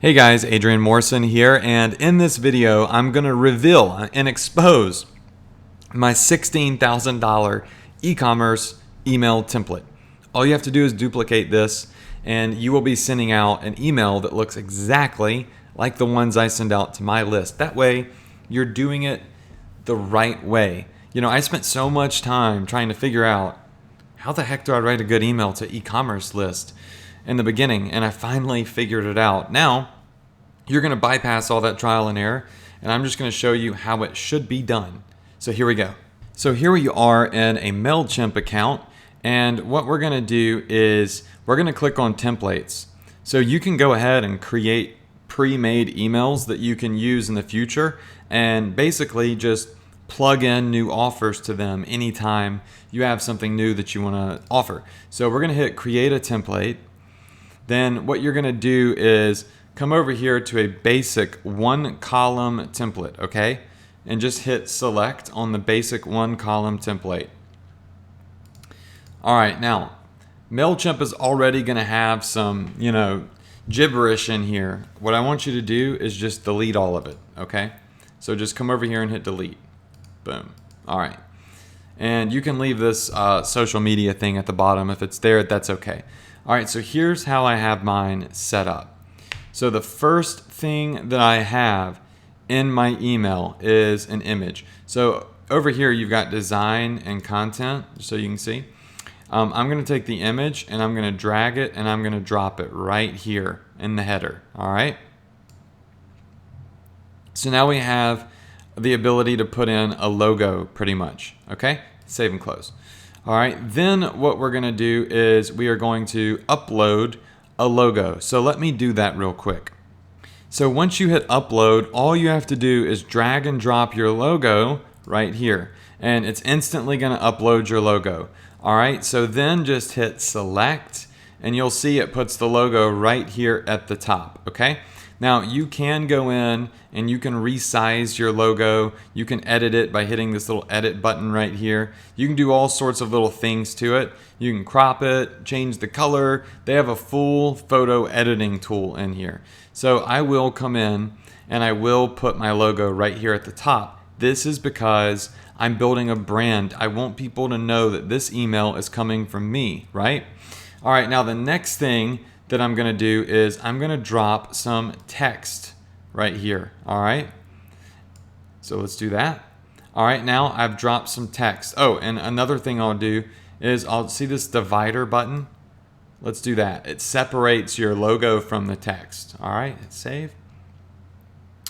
Hey guys, Adrian Morrison here, and in this video I'm going to reveal and expose my $16,000 e-commerce email template. All you have to do is duplicate this and you will be sending out an email that looks exactly like the ones I send out to my list. That way you're doing it the right way. You know, I spent so much time trying to figure out how the heck do I write a good email to e-commerce list in the beginning, and I finally figured it out. Now, you're going to bypass all that trial and error, and I'm just going to show you how it should be done. So here we go. So here we are in a MailChimp account, and what we're going to do is we're going to click on templates. So you can go ahead and create pre-made emails that you can use in the future and basically just plug in new offers to them anytime you have something new that you want to offer. So we're going to hit create a template. Then what you're going to do is come over here to a basic one column template, okay? And just hit select on the basic one column template. All right, now MailChimp is already going to have some, gibberish in here. What I want you to do is just delete all of it, okay? So just come over here and hit delete. Boom. All right. And you can leave this social media thing at the bottom. If it's there, that's okay. All right, so here's how I have mine set up. So the first thing that I have in my email is an image. So over here you've got design and content, so you can see. I'm going to take the image and I'm going to drag it and I'm going to drop it right here in the header. All right. So now we have the ability to put in a logo pretty much. Okay. Save and close. All right. Then what we're going to do is we are going to upload a logo. So let me do that real quick. So once you hit upload, all you have to do is drag and drop your logo right here, and it's instantly going to upload your logo. All right, so then just hit select and you'll see it puts the logo right here at the top. Okay, now you can go in and you can resize your logo. You can edit it by hitting this little edit button right here. You can do all sorts of little things to it. You can crop it, change the color. They have a full photo editing tool in here. So I will come in and I will put my logo right here at the top. This is because I'm building a brand. I want people to know that this email is coming from me, right? All right, now the next thing that I'm gonna do is I'm gonna drop some text right here, all right? So let's do that. All right, now I've dropped some text. Oh, and another thing I'll do is I'll see this divider button. Let's do that. It separates your logo from the text. All right, hit save.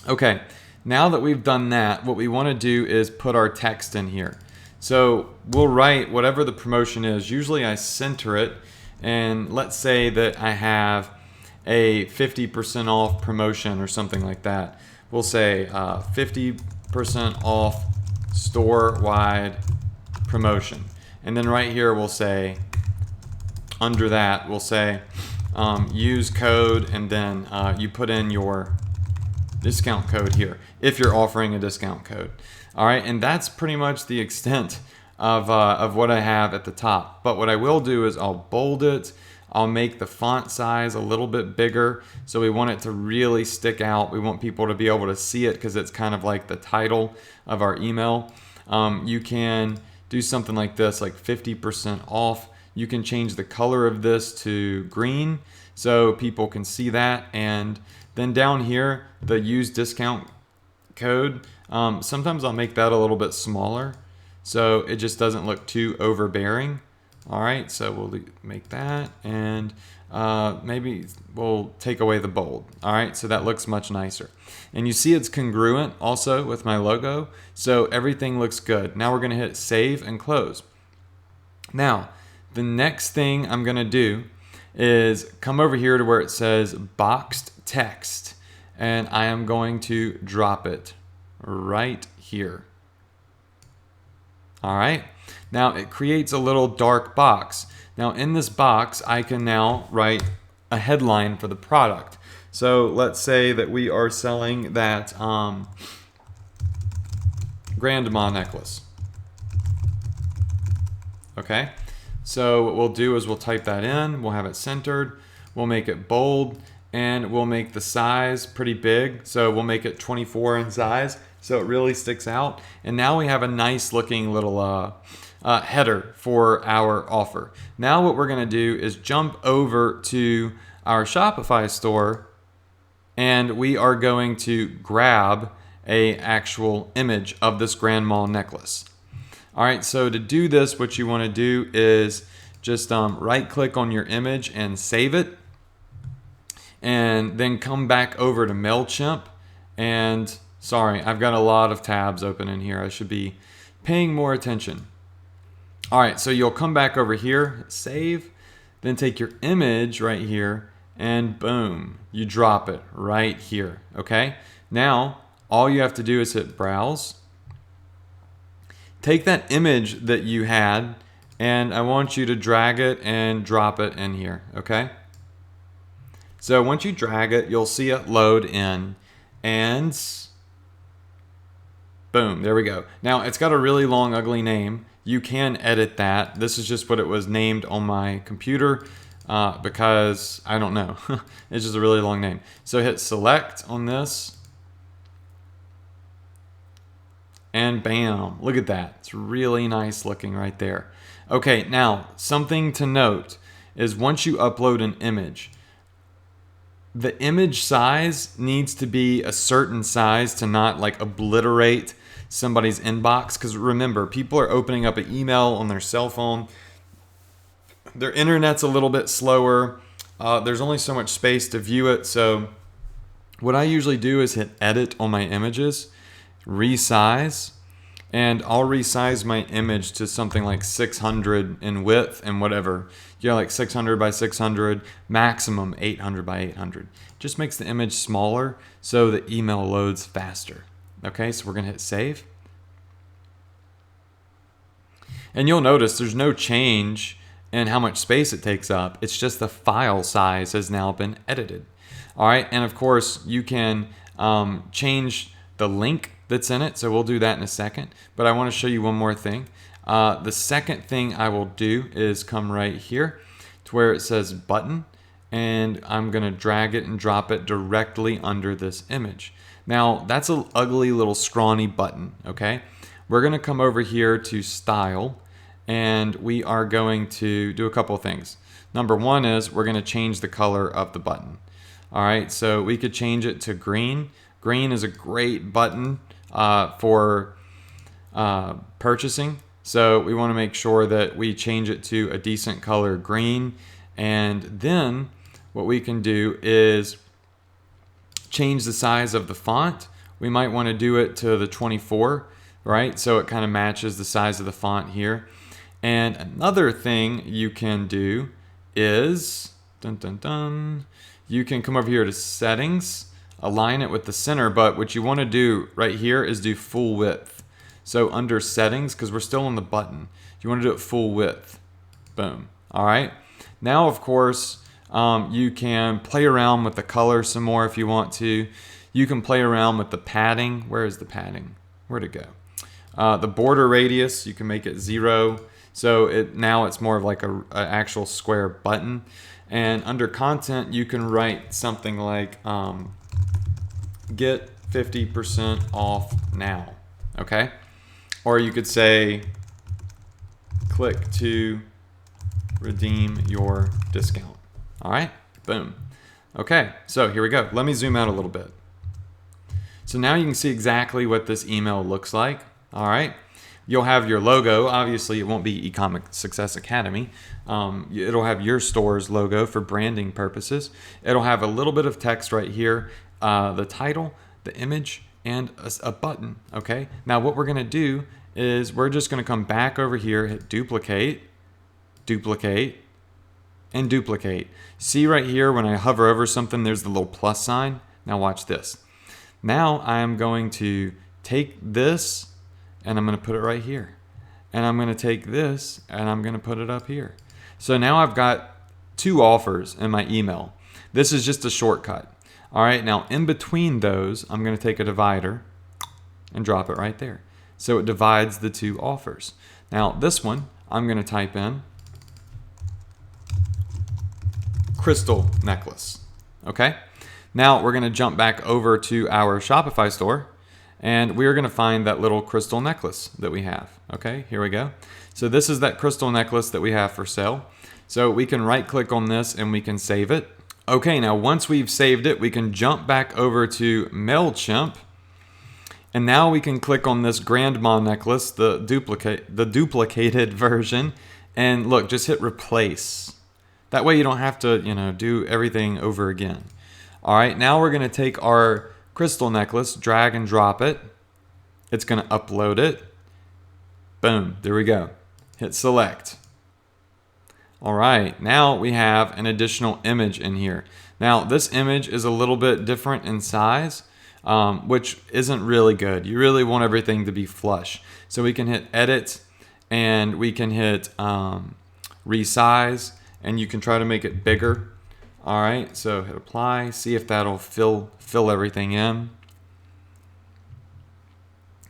Okay, now that we've done that, what we want to do is put our text in here. So we'll write whatever the promotion is. Usually I center it, and let's say that I have a 50% off promotion or something like that. We'll say 50% off store-wide promotion. And then right here we'll say, under that we'll say use code, and then you put in your discount code here if you're offering a discount code. All right, and that's pretty much the extent of what I have at the top. But what I will do is I'll bold it. I'll make the font size a little bit bigger, so we want it to really stick out. We want people to be able to see it because it's kind of like the title of our email. You can do something like this, like 50% off. You can change the color of this to green so people can see that. And then down here, the use discount code, sometimes I'll make that a little bit smaller so it just doesn't look too overbearing. All right, so we'll make that, and maybe we'll take away the bold. All right, so that looks much nicer. And you see it's congruent also with my logo, so everything looks good. Now we're gonna hit save and close. Now, the next thing I'm gonna do is come over here to where it says boxed text, and I am going to drop it right here. All right, now it creates a little dark box. Now in this box, I can now write a headline for the product. So let's say that we are selling that grandma necklace. Okay, so what we'll do is we'll type that in, we'll have it centered, we'll make it bold, and we'll make the size pretty big. So we'll make it 24 in size so it really sticks out. And now we have a nice looking little header for our offer. Now what we're going to do is jump over to our Shopify store, and we are going to grab a actual image of this Grand Mall necklace. All right, so to do this, what you want to do is just right click on your image and save it, and then come back over to MailChimp. And sorry, I've got a lot of tabs open in here. I should be paying more attention. All right, so you'll come back over here, save, then take your image right here, and boom, you drop it right here, okay? Now, all you have to do is hit browse. Take that image that you had, and I want you to drag it and drop it in here, okay? So once you drag it, you'll see it load in, and boom, there we go. Now, it's got a really long, ugly name. You can edit that. This is just what it was named on my computer because I don't know. It's just a really long name. So hit select on this, and bam, look at that. It's really nice looking right there. Okay, now something to note is once you upload an image, the image size needs to be a certain size to not like obliterate somebody's inbox. Because remember, people are opening up an email on their cell phone. Their internet's a little bit slower. There's only so much space to view it. So what I usually do is hit edit on my images, resize, and I'll resize my image to something like 600 in width and whatever. You know, like 600 by 600, maximum 800 by 800. Just makes the image smaller so the email loads faster. Okay, so we're gonna hit save. And you'll notice there's no change in how much space it takes up. It's just the file size has now been edited. All right, and of course you can change the link that's in it. So we'll do that in a second. But I want to show you one more thing. The second thing I will do is come right here to where it says button, and I'm going to drag it and drop it directly under this image. Now that's an ugly little scrawny button, okay? We're going to come over here to style, and we are going to do a couple of things. Number one is we're going to change the color of the button. All right, so we could change it to green. Green is a great button for purchasing. So we want to make sure that we change it to a decent color green. And then what we can do is change the size of the font. We might want to do it to the 24, right? So it kind of matches the size of the font here. And another thing you can do is, you can come over here to settings, align it with the center, but what you want to do right here is do full width. So under settings, because we're still on the button, you want to do it full width. Boom. All right. Now, of course, you can play around with the color some more if you want to. You can play around with the padding. Where is the padding? Where'd it go? The border radius, you can make it 0. So now it's more of like an actual square button. And under content, you can write something like get 50% off now, okay? Or you could say click to redeem your discount. All right, boom. Okay, so here we go. Let me zoom out a little bit. So now you can see exactly what this email looks like. All right. You'll have your logo. Obviously, it won't be Ecom Success Academy. It'll have your store's logo for branding purposes. It'll have a little bit of text right here, the title, the image, and a button, okay? Now, what we're going to do is we're just going to come back over here, hit duplicate, duplicate, and duplicate. See right here when I hover over something, there's the little plus sign. Now watch this. Now I'm going to take this, and I'm going to put it right here. And I'm going to take this and I'm going to put it up here. So now I've got 2 offers in my email. This is just a shortcut. All right, now in between those, I'm going to take a divider and drop it right there. So it divides the 2 offers. Now this one, I'm going to type in crystal necklace. Okay. Now we're going to jump back over to our Shopify store, and we're going to find that little crystal necklace that we have. Okay, here we go. So this is that crystal necklace that we have for sale. So we can right click on this and we can save it. Okay, now once we've saved it, we can jump back over to MailChimp. And now we can click on this grandma necklace, the duplicated version, and look, just hit replace. That way you don't have to, do everything over again. All right, now we're going to take our crystal necklace, drag and drop it. It's going to upload it. Boom, there we go. Hit select. All right, now we have an additional image in here. Now this image is a little bit different in size, which isn't really good. You really want everything to be flush. So we can hit edit and we can hit resize, and you can try to make it bigger. All right, so hit apply, see if that'll fill everything in.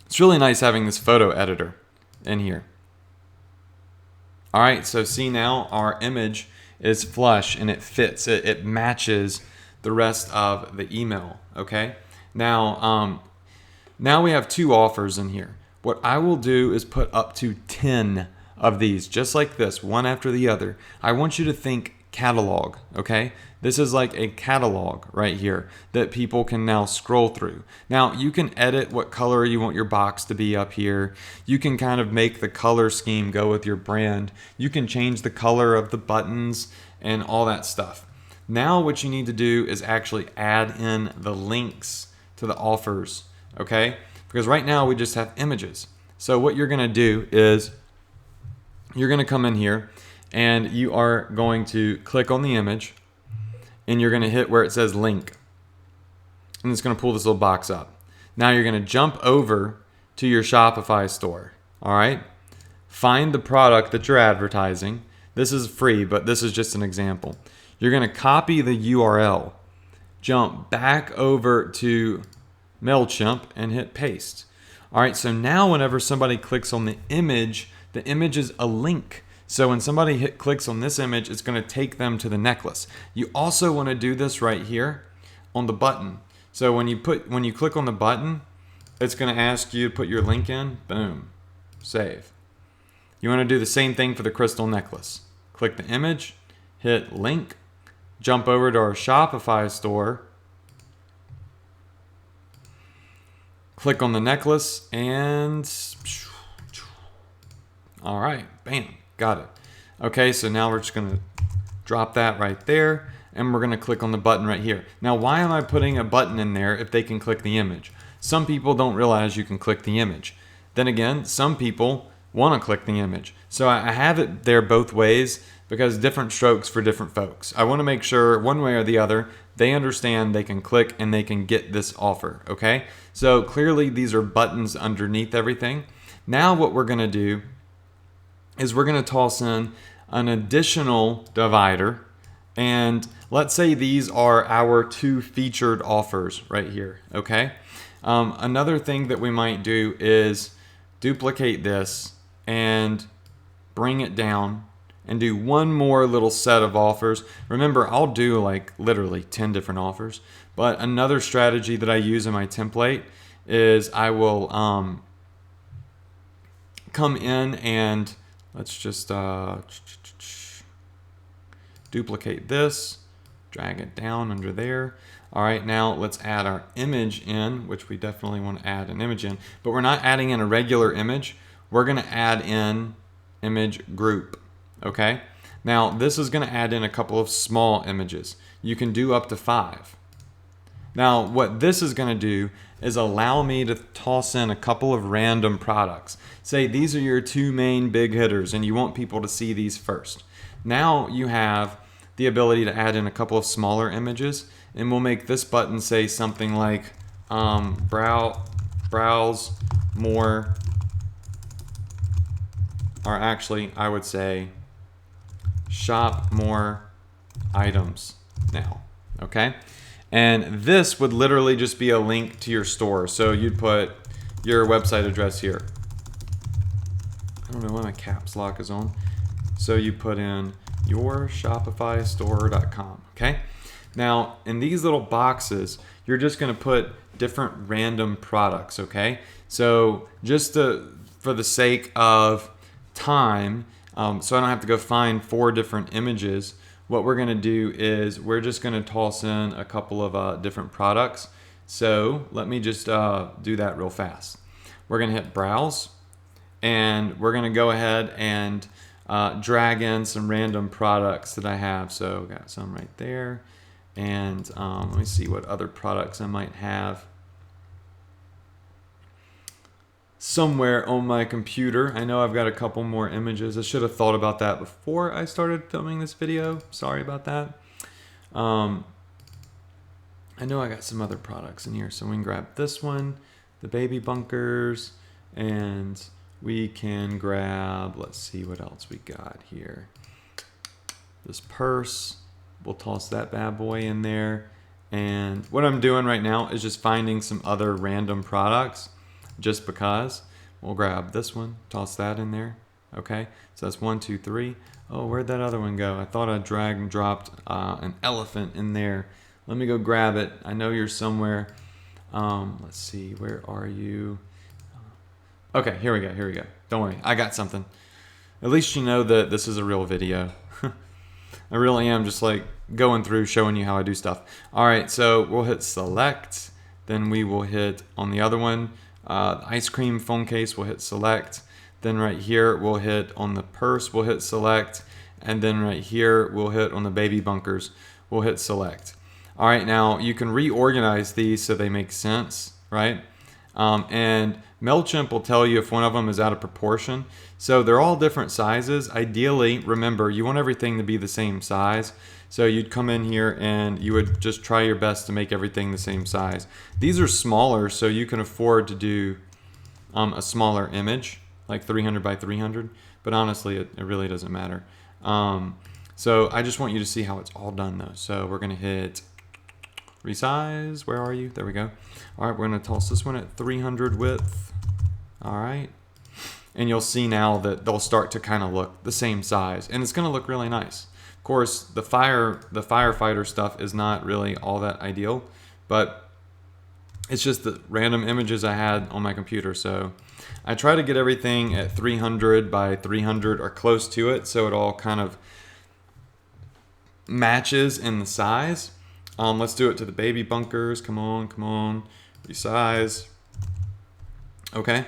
It's really nice having this photo editor in here. All right, so see now our image is flush and it fits. It matches the rest of the email, okay? Now we have 2 offers in here. What I will do is put up to 10 of these, just like this, one after the other. I want you to think catalog, okay? This is like a catalog right here that people can now scroll through. Now you can edit what color you want your box to be up here. You can kind of make the color scheme go with your brand. You can change the color of the buttons and all that stuff. Now what you need to do is actually add in the links to the offers, okay? Because right now we just have images. So what you're gonna do is you're gonna come in here and you are going to click on the image and you're gonna hit where it says link. And it's gonna pull this little box up. Now you're gonna jump over to your Shopify store, all right? Find the product that you're advertising. This is free, but this is just an example. You're gonna copy the URL, jump back over to MailChimp and hit paste. All right, so now whenever somebody clicks on the image is a link. So when somebody clicks on this image, it's going to take them to the necklace. You also want to do this right here on the button. So when you click on the button, it's going to ask you to put your link in. Boom, save. You want to do the same thing for the crystal necklace. Click the image, hit link, jump over to our Shopify store, click on the necklace, and all right, bam, got it. Okay, so now we're just gonna drop that right there, and we're gonna click on the button right here. Now, why am I putting a button in there if they can click the image? Some people don't realize you can click the image. Then again, some people wanna click the image. So I have it there both ways because different strokes for different folks. I wanna make sure one way or the other, they understand they can click and they can get this offer, okay? So clearly these are buttons underneath everything. Now what we're gonna do is we're going to toss in an additional divider, and let's say these are our 2 featured offers right here, okay? Another thing that we might do is duplicate this and bring it down and do one more little set of offers. Remember, I'll do like literally 10 different offers, but another strategy that I use in my template is I will come in and let's just duplicate this, drag it down under there. All right, now let's add our image in, which we definitely want to add an image in, but we're not adding in a regular image. We're going to add in image group, okay? Now, this is going to add in a couple of small images. You can do up to 5. Now, what this is going to do is allow me to toss in a couple of random products. Say these are your 2 main big hitters and you want people to see these first. Now you have the ability to add in a couple of smaller images, and we'll make this button say something like browse more, or actually I would say shop more items now, okay? And this would literally just be a link to your store. So you'd put your website address here. I don't know why my caps lock is on. So you put in yourshopifystore.com, okay? Now, in these little boxes, you're just going to put different random products, okay? So just for the sake of time, so I don't have to go find 4 different images, what we're going to do is we're just going to toss in a couple of different products. So let me just do that real fast. We're going to hit Browse, and we're going to go ahead and drag in some random products that I have. So got some right there. And let me see what other products I might have somewhere on my computer. I know I've got a couple more images. I should have thought about that before I started filming this video. Sorry about that. I know I got some other products in here. So we can grab this one, the baby bunkers, and we can grab, let's see what else we got here. This purse. We'll toss that bad boy in there. And what I'm doing right now is just finding some other random products just because. We'll grab this one, toss that in there. Okay, so that's 1, 2, 3. Oh, where'd that other one go? I thought I dragged and dropped an elephant in there. Let me go grab it. I know you're somewhere. Let's see, where are you? Okay, here we go. Don't worry, I got something. At least you know that this is a real video. I really am just like going through showing you how I do stuff. All right, so we'll hit select. Then we will hit on the other one, the ice cream phone case, we'll hit select. Then right here, we'll hit on the purse, we'll hit select. And then right here, we'll hit on the baby bunkers, we'll hit select. All right, now you can reorganize these so they make sense, right? And MailChimp will tell you if one of them is out of proportion. So they're all different sizes. Ideally, remember, you want everything to be the same size. So you'd come in here and you would just try your best to make everything the same size. These are smaller, so you can afford to do a smaller image, like 300 by 300. But honestly, it really doesn't matter. So I just want you to see how it's all done, though. So we're going to hit resize. Where are you? There we go. All right, we're going to toss this one at 300 width. All right. And you'll see now that they'll start to kind of look the same size. And it's going to look really nice. Of course, the firefighter stuff is not really all that ideal. But it's just the random images I had on my computer. So I try to get everything at 300 by 300 or close to it. So it all kind of matches in the size. Let's do it to the baby bunkers. Come on. Resize. Okay.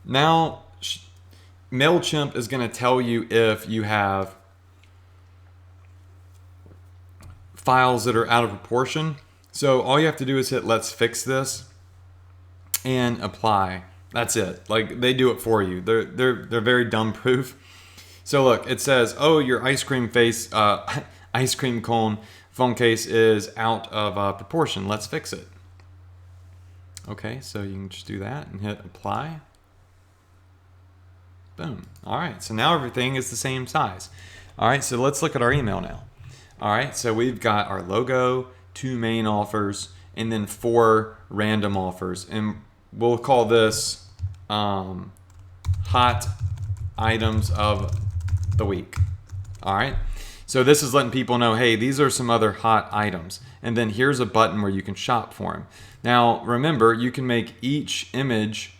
Now, MailChimp is going to tell you if you have files that are out of proportion. So all you have to do is hit let's fix this and apply. That's it. Like, they do it for you. They're very dumb proof. So look, it says, oh, your ice cream cone phone case is out of proportion. Let's fix it. Okay, so you can just do that and hit apply. Boom. All right, so now everything is the same size. All right, so let's look at our email now. All right, so we've got our logo, 2 main offers, and then 4 random offers. And we'll call this hot items of the week. All right, so this is letting people know, hey, these are some other hot items. And then here's a button where you can shop for them. Now, remember, you can make each image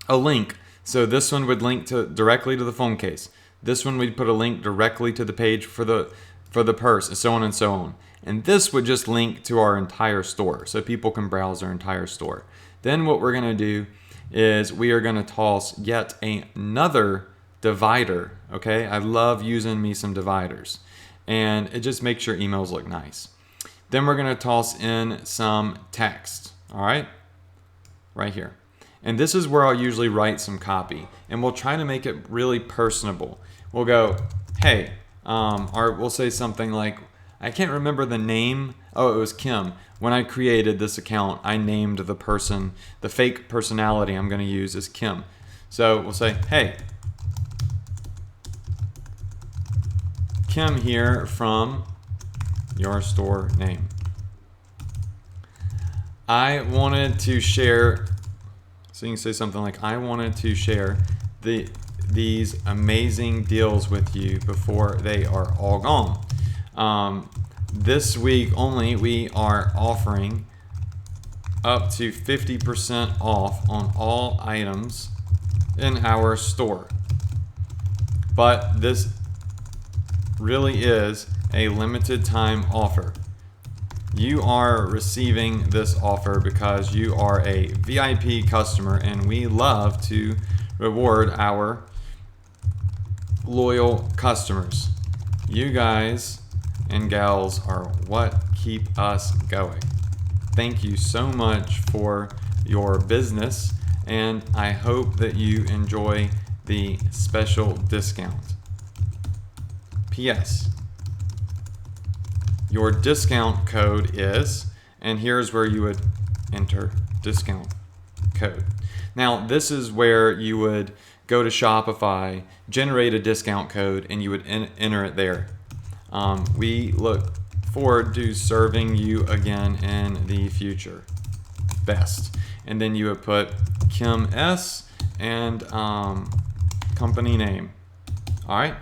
a link. So this one would link directly to the phone case. This one we'd put a link directly to the page for the purse, and so on and so on. And this would just link to our entire store, so people can browse our entire store. Then what we're going to do is we are going to toss yet another divider. Okay, I love using me some dividers, and it just makes your emails look nice. Then we're going to toss in some text. All right, right here. And this is where I'll usually write some copy, and we'll try to make it really personable. We'll go, hey, or we'll say something like, I can't remember the name. Oh, it was Kim. When I created this account, I named the person, the fake personality I'm going to use is Kim. So we'll say, hey, Kim here from your store name. I wanted to share, so you can say something like, I wanted to share these amazing deals with you before they are all gone. this week only, we are offering up to 50% off on all items in our store. But this really is a limited time offer. You are receiving this offer because you are a VIP customer, and we love to reward our loyal customers. You guys and gals are what keep us going. Thank you so much for your business, and I hope that you enjoy the special discount. P.S. Your discount code is, and here's where you would enter discount code. Now, this is where you would go to Shopify, generate a discount code, and you would enter it there. We look forward to serving you again in the future. Best. And then you would put Kim S and company name. All right.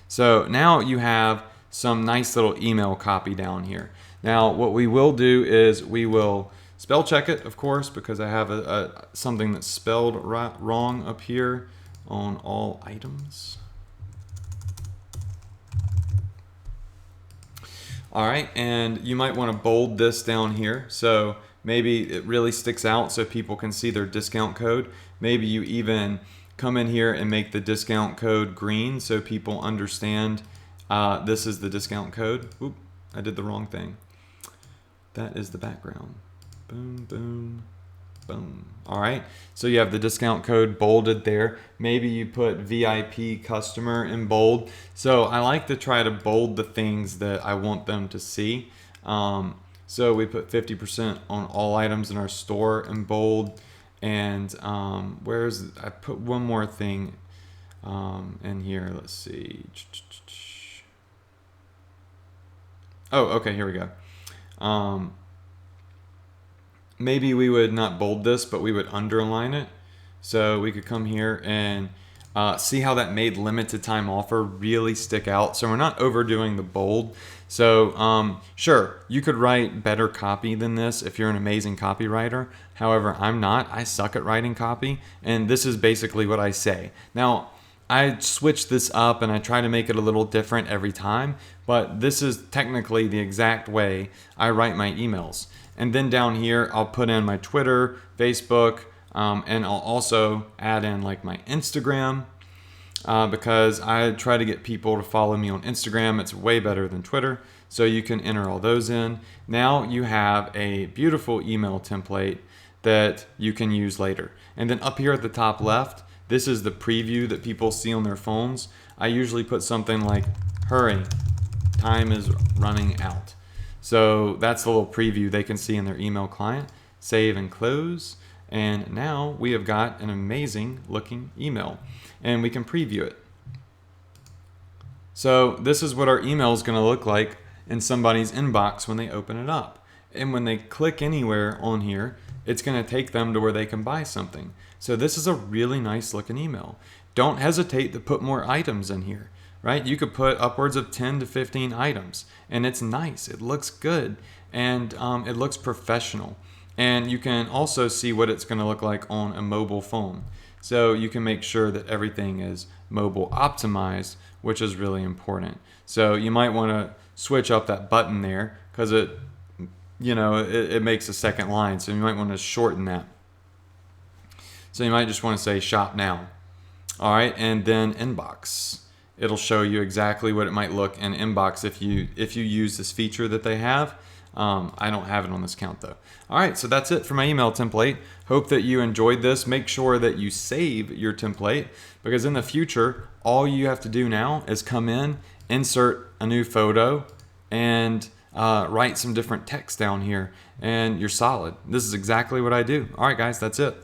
So now you have some nice little email copy down here. Now, what we will do is we will spell check it, of course, because I have something that's spelled wrong up here on all items. All right, and you might want to bold this down here so maybe it really sticks out so people can see their discount code. Maybe you even come in here and make the discount code green so people understand this is the discount code. Oop, I did the wrong thing. That is the background. Boom, boom, boom. All right, so you have the discount code bolded there. Maybe you put VIP customer in bold. So I like to try to bold the things that I want them to see. So we put 50% on all items in our store in bold. And I put one more thing in here. Let's see. Oh, okay, here we go. Maybe we would not bold this, but we would underline it. So we could come here and see how that made limited time offer really stick out. So we're not overdoing the bold. So sure, you could write better copy than this if you're an amazing copywriter. However, I'm not. I suck at writing copy, and this is basically what I say. Now, I switch this up and I try to make it a little different every time, but this is technically the exact way I write my emails. And then down here, I'll put in my Twitter, Facebook, and I'll also add in like my Instagram because I try to get people to follow me on Instagram. It's way better than Twitter. So you can enter all those in. Now you have a beautiful email template that you can use later. And then up here at the top left, this is the preview that people see on their phones. I usually put something like, hurry, time is running out. So that's the little preview they can see in their email client. Save and close. And now we have got an amazing looking email and we can preview it. So this is what our email is going to look like in somebody's inbox when they open it up. And when they click anywhere on here, it's going to take them to where they can buy something. So this is a really nice looking email. Don't hesitate to put more items in here, right? You could put upwards of 10 to 15 items and it's nice. It looks good and it looks professional. And you can also see what it's going to look like on a mobile phone. So you can make sure that everything is mobile optimized, which is really important. So you might want to switch up that button there because it makes a second line. So you might want to shorten that. So you might just want to say shop now. All right, and then inbox. It'll show you exactly what it might look in inbox if you use this feature that they have. I don't have it on this account though. All right, so that's it for my email template. Hope that you enjoyed this. Make sure that you save your template because in the future, all you have to do now is come in, insert a new photo, and write some different text down here, and you're solid. This is exactly what I do. All right, guys, that's it.